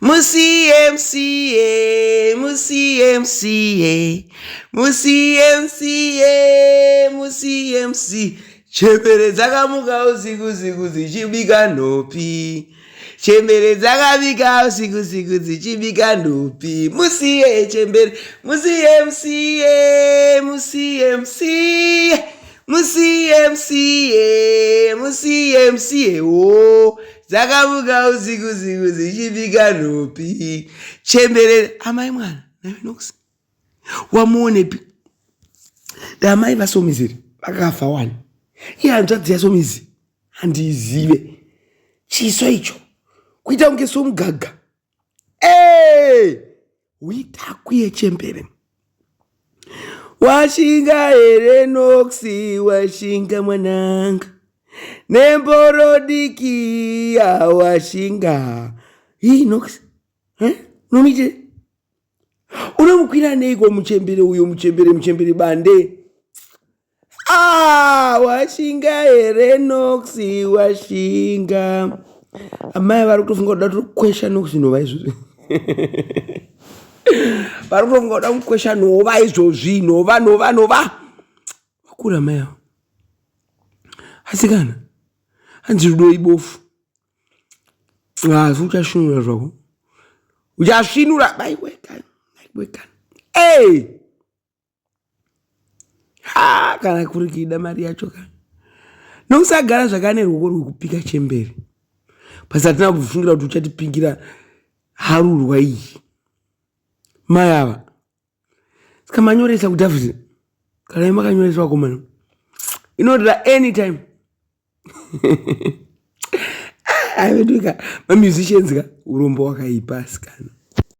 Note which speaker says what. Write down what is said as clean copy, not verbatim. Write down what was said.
Speaker 1: MC. Chembere dzakamuka usiku dzichibika nhopi. Chembere dzakabika usiku dzichibika nhopi. Musiye chembere, musiye MC. Oh, dzakamuka usiku dzichibika nhopi. Chembere amai mwana, nainokusi. Wamuonepi? Damai vasomizire, vakafa wani. Iye hanzvadzi yasomizi handizive chiso icho kuita kunge somugaga. Uitakwiye chembere. Washinga here noksi, washinga mwananga, nemborodiki washinga. Hii noksi nomite unomukwira neiko muchembere uyo, muchembere bande. Washinga here noksi, washinga. Amai vari kutofunga kuda kukwesha noksi nova izvozvi. Vari kutofunga kuda kukwesha nova izvozvi, nova. Wakura mai avo. Asikana, hanzi rudo ibofu. Asi uchasvinura zvako. Uchasvinura, baiwekani. Kana kuri kuida mari yacho kana. Nokusagara zvakane ruoko rwekupika chembere. Pasatina kufungira kuti uchatipingira harurwa iyi. Mai ava. Saka manyoresa kuti David. Kana makanyoresa wakomana. Inoda anytime. Ayeduka. Ma musicians ka urombo wakaipa sikana.